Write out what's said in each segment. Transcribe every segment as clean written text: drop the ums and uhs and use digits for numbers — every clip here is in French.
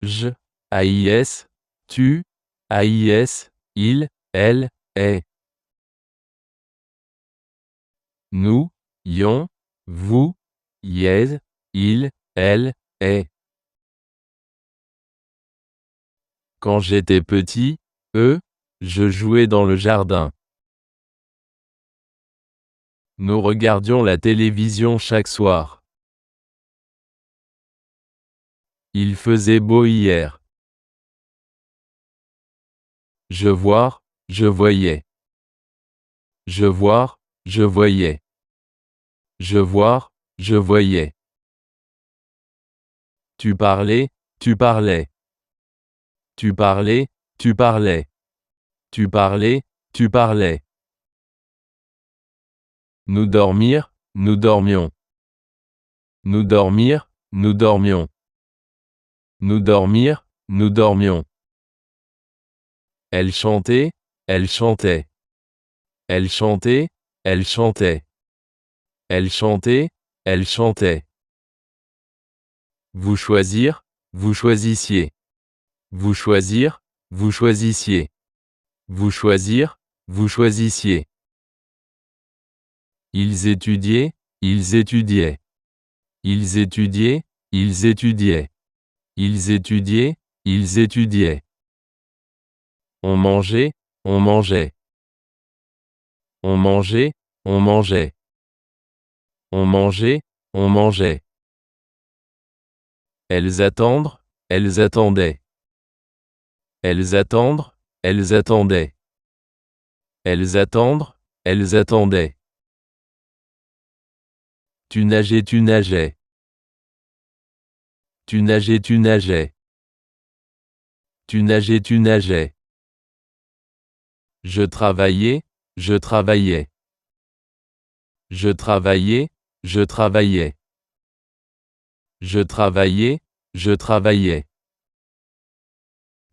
Je, AIS, tu, AIS, il, elle, est. Nous, ions, vous, iez, il, elle, est. Quand j'étais petit, je jouais dans le jardin. Nous regardions la télévision chaque soir. Il faisait beau hier. Je voir, je voyais. Je voir, je voyais. Je voir, je voyais. Tu parlais, tu parlais. Tu parlais, tu parlais. Tu parlais, tu parlais. Nous dormir, nous dormions. Nous dormir, nous dormions. Nous dormir, nous dormions. Elle chantait, elle chantait. Elle chantait, elle chantait. Elle chantait, elle chantait. Vous choisir, vous choisissiez. Vous choisir, vous choisissiez. Vous choisir, vous choisissiez. Ils étudiaient, ils étudiaient. Ils étudiaient, ils étudiaient. Ils étudiaient, ils étudiaient. On mangeait, on mangeait. On mangeait, on mangeait. On mangeait, on mangeait. Elles attendent, elles attendaient. Elles attendent, elles attendaient. Elles attendent, elles attendaient. Tu nageais, tu nageais. Tu nageais, tu nageais. Tu nageais, tu nageais. Je travaillais, je travaillais. Je travaillais, je travaillais. Je travaillais, je travaillais.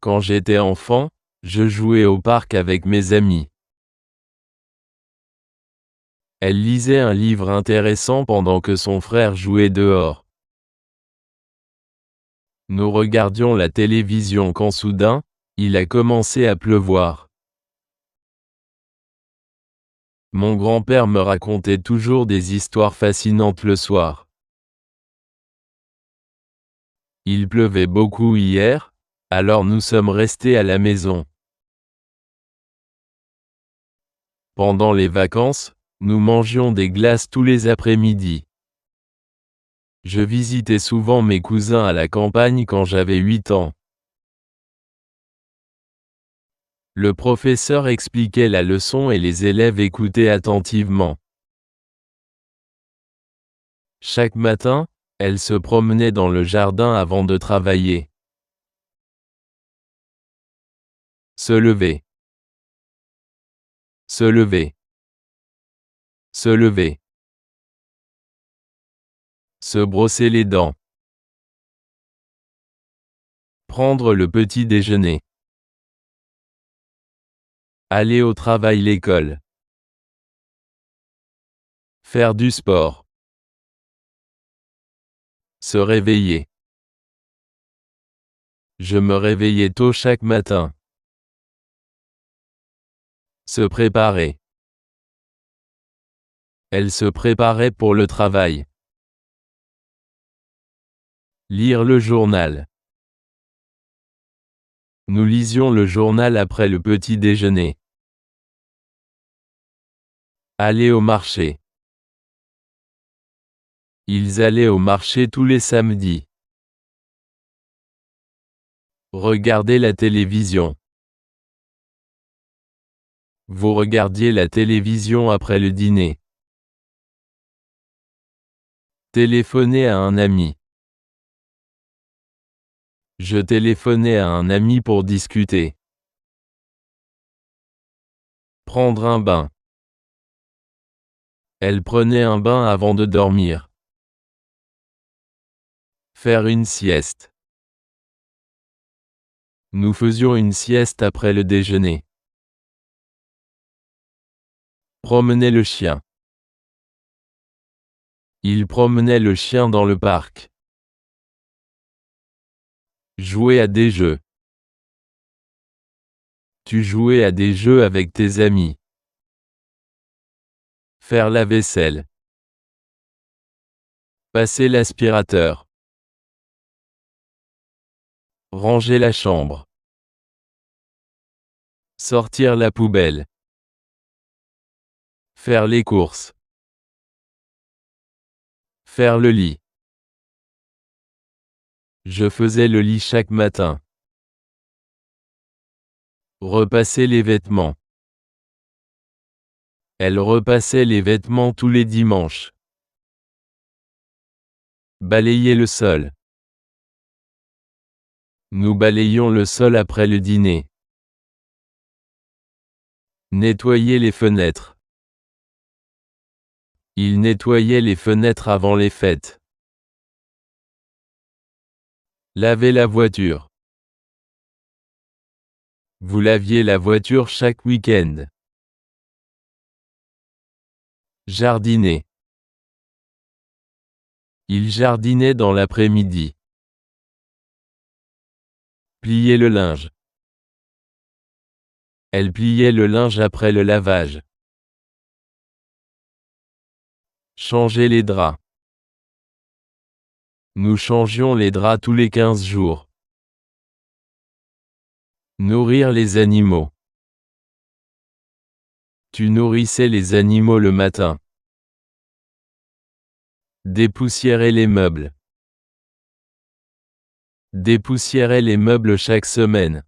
Quand j'étais enfant, je jouais au parc avec mes amis. Elle lisait un livre intéressant pendant que son frère jouait dehors. Nous regardions la télévision quand soudain, il a commencé à pleuvoir. Mon grand-père me racontait toujours des histoires fascinantes le soir. Il pleuvait beaucoup hier, alors nous sommes restés à la maison. Pendant les vacances, nous mangions des glaces tous les après-midi. Je visitais souvent mes cousins à la campagne quand j'avais 8 ans. Le professeur expliquait la leçon et les élèves écoutaient attentivement. Chaque matin, elle se promenait dans le jardin avant de travailler. Se lever. Se lever. Se lever. Se brosser les dents. Prendre le petit déjeuner. Aller au travail, l'école. Faire du sport. Se réveiller. Je me réveillais tôt chaque matin. Se préparer. Elle se préparait pour le travail. Lire le journal. Nous lisions le journal après le petit déjeuner. Aller au marché. Ils allaient au marché tous les samedis. Regarder la télévision. Vous regardiez la télévision après le dîner. Téléphoner à un ami. Je téléphonais à un ami pour discuter. Prendre un bain. Elle prenait un bain avant de dormir. Faire une sieste. Nous faisions une sieste après le déjeuner. Promener le chien. Il promenait le chien dans le parc. Jouer à des jeux. Tu jouais à des jeux avec tes amis. Faire la vaisselle. Passer l'aspirateur. Ranger la chambre. Sortir la poubelle. Faire les courses. Faire le lit. Je faisais le lit chaque matin. Repasser les vêtements. Elle repassait les vêtements tous les dimanches. Balayer le sol. Nous balayions le sol après le dîner. Nettoyer les fenêtres. Il nettoyait les fenêtres avant les fêtes. Laver la voiture. Vous laviez la voiture chaque week-end. Jardiner. Il jardinait dans l'après-midi. Plier le linge. Elle pliait le linge après le lavage. Changer les draps. Nous changions les draps tous les 15 jours. Nourrir les animaux. Tu nourrissais les animaux le matin. Dépoussiérer les meubles. Dépoussiérer les meubles chaque semaine.